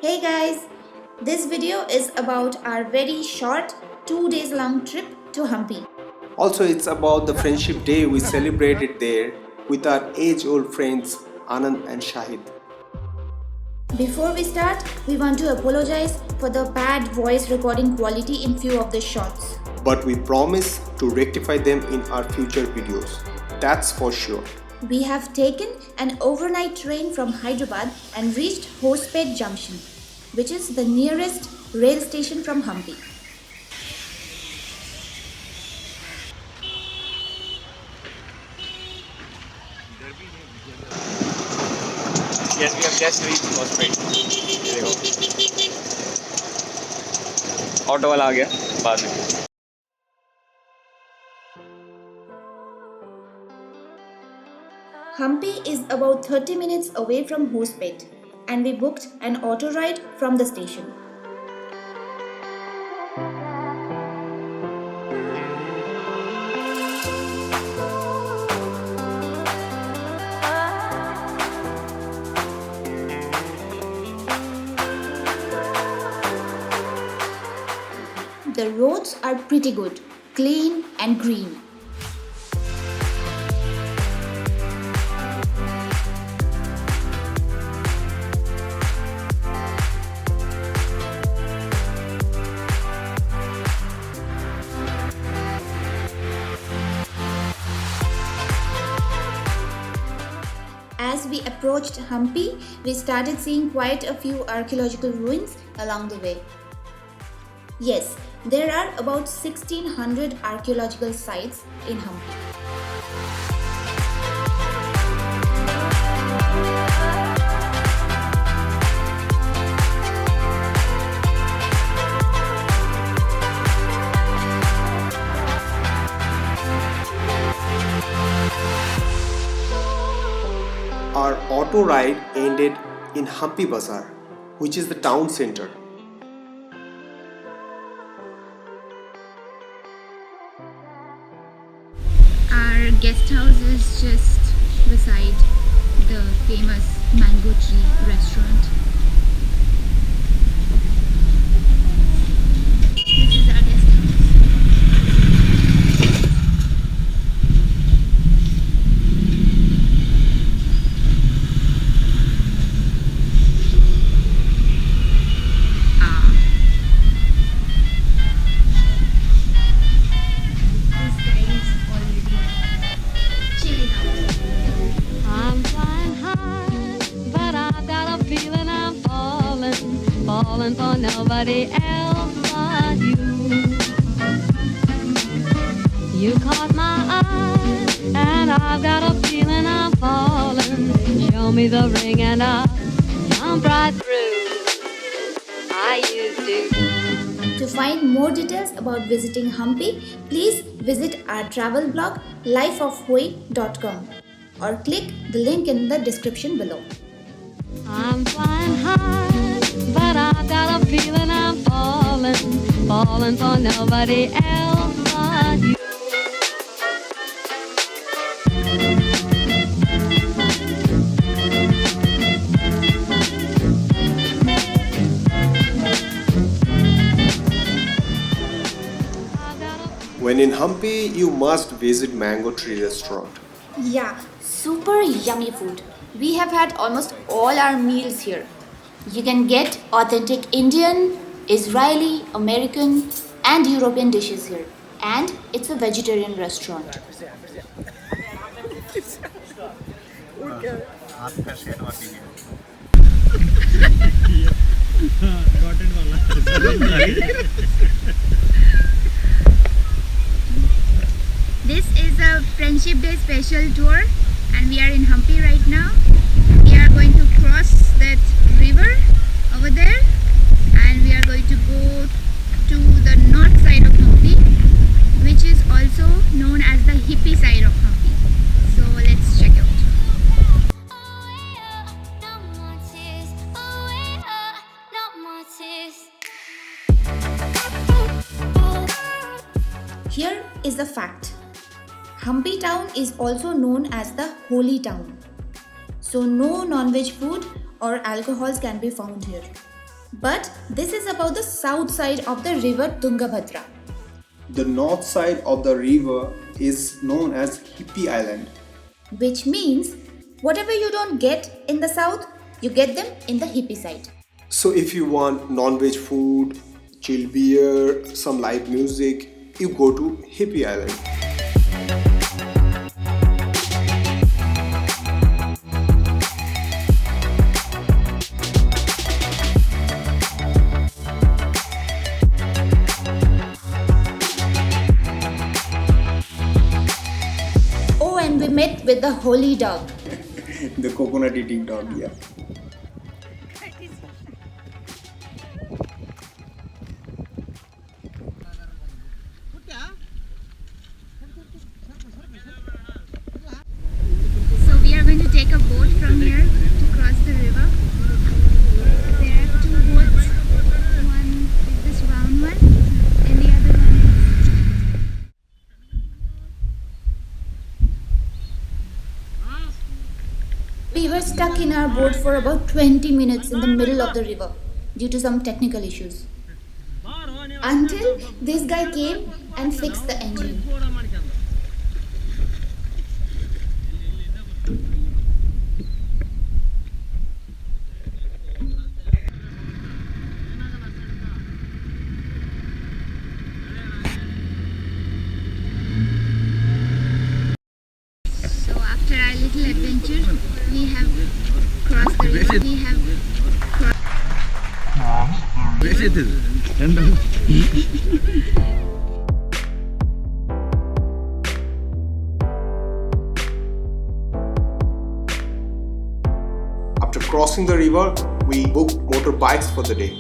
Hey guys, this video is about our very short 2 days long trip to Hampi. Also, it's about the friendship day we celebrated there with our age-old friends Anand and Shahid. Before we start, we want to apologize for the bad voice recording quality in few of the shots. But we promise to rectify them in our future videos. That's for sure. We have taken an overnight train from Hyderabad and reached Hosipet Junction, which is the nearest rail station from Hampi. Yes, we have just reached Hosipet. ये देखो auto वाला आ गया बाद में. Hampi is about 30 minutes away from Hosipet, and we booked an auto ride from the station. The roads are pretty good, clean and green. As we approached Hampi, we started seeing quite a few archaeological ruins along the way. Yes, there are about 1600 archaeological sites in Hampi. Our auto ride ended in Hampi Bazaar, which is the town center. Our guest house is just beside the famous Mango Tree restaurant. This is our guest house. Falling for nobody else but you. You caught my eye, and I've got a feeling I'm falling. Show me the ring and I'll jump right through. I used to. To find more details about visiting Hampi, please visit our travel blog lifeofhoi.com or click the link in the description below. I'm flying high, but I've got a feeling I'm falling for nobody else but you. When in Hampi, you must visit Mango Tree restaurant. Yeah, super yummy food. We have had almost all our meals here. You can get authentic Indian, Israeli, American and European dishes here. And it's a vegetarian restaurant. This is a Friendship Day special tour and we are in Hampi right now. We are going to cross that river over there and we are going to go to the north side of Hampi, which is also known as the Hippie side of Hampi. So let's check out. Here is the fact. Hampi town is also known as the holy town. So no non-veg food or alcohols can be found here. But this is about the south side of the river Tungabhadra. The north side of the river is known as Hippie Island. Which means whatever you don't get in the south, you get them in the hippie side. So if you want non-veg food, chill beer, some live music, you go to Hippie Island. Oh, and we met with the holy dog. The coconut eating dog, yeah. So we are going to take a boat from here to cross the river. There are two boats. One is this round one and the other one is... We were stuck in our boat for about 20 minutes in the middle of the river due to some technical issues. Until this guy came and fixed the engine. So after our little adventure, we have crossed the river. We have After crossing the river, we booked motorbikes for the day.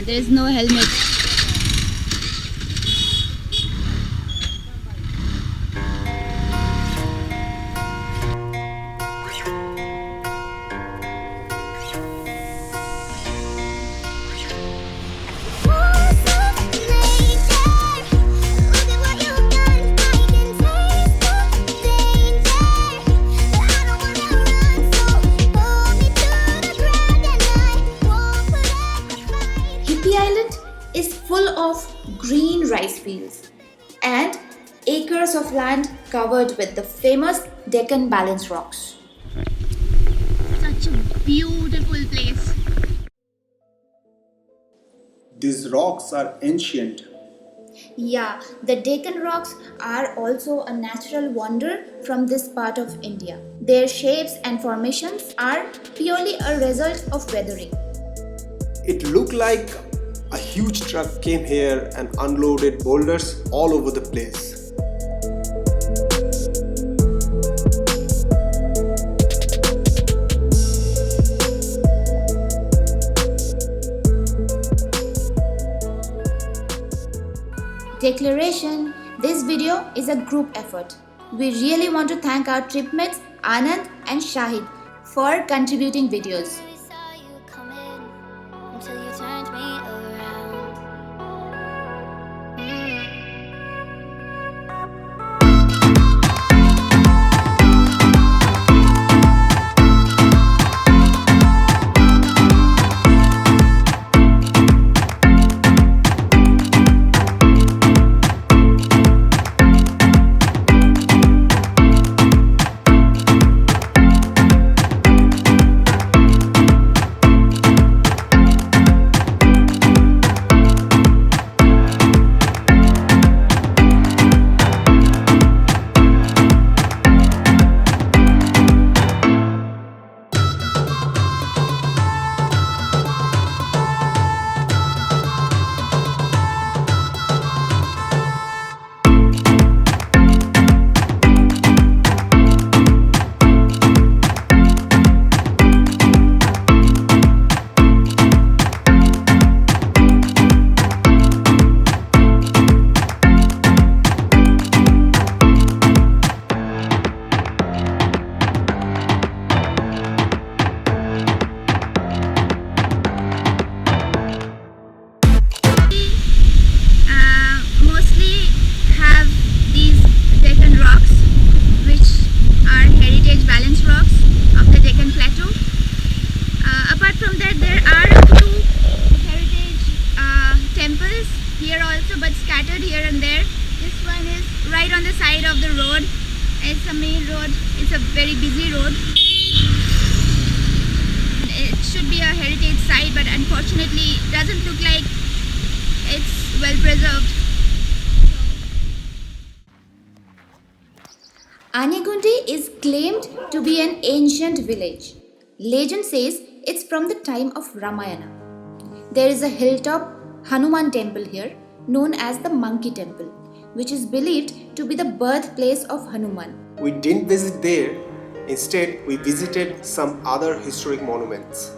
there is no helmet. Hippie Island is full of green rice fields and acres of land covered with the famous Deccan Balance rocks. Such a beautiful place. These rocks are ancient. Yeah, the Deccan rocks are also a natural wonder from this part of India. Their shapes and formations are purely a result of weathering. It looked like a huge truck came here and unloaded boulders all over the place. Declaration: this video is a group effort. We really want to thank our trip mates Anand and Shahid for contributing videos. houses here also, but scattered here and there. This one is right on the side of the road. It's a main road. It's a very busy road. It should be a heritage site, but unfortunately it doesn't look like it's well preserved. Anegundi is claimed to be an ancient village. Legend says it's from the time of Ramayana. There is a hilltop Hanuman temple here known as the Monkey Temple, which is believed to be the birthplace of Hanuman. We didn't visit there. Instead, we visited some other historic monuments.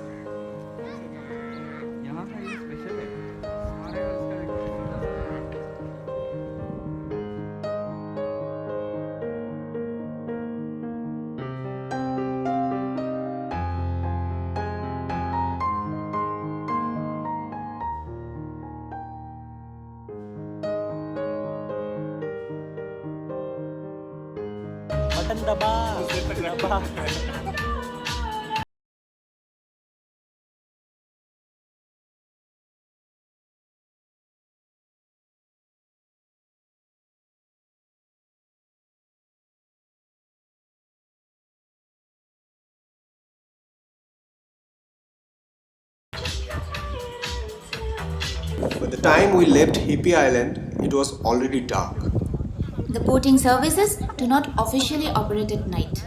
By the time we left Hippie Island, it was already dark. The boating services do not officially operate at night.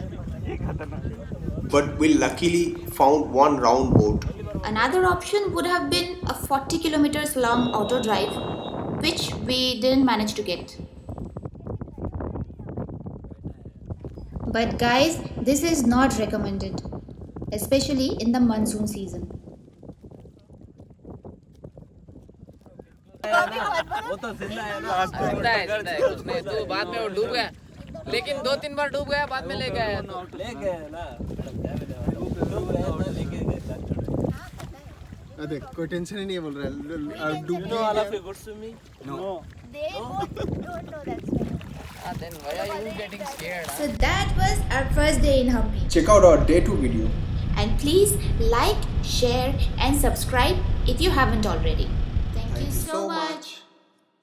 But we luckily found one round boat. Another option would have been a 40 kilometers long auto drive, which we didn't manage to get. But guys, this is not recommended, especially in the monsoon season. वो तो जिंदा है ना जिंदा है कुछ नहीं तो बाद में वो डूब गया लेकिन 2-3 बार डूब गया बाद में ले गया ना अरे कोई टेंशन ही नहीं बोल रहा है डूबने वाला फिर good swimming no They don't know that. then why are you getting scared So that was our first day in Hampi. Check out our day 2 video. And please like, share and subscribe if you haven't already. Thank you so much.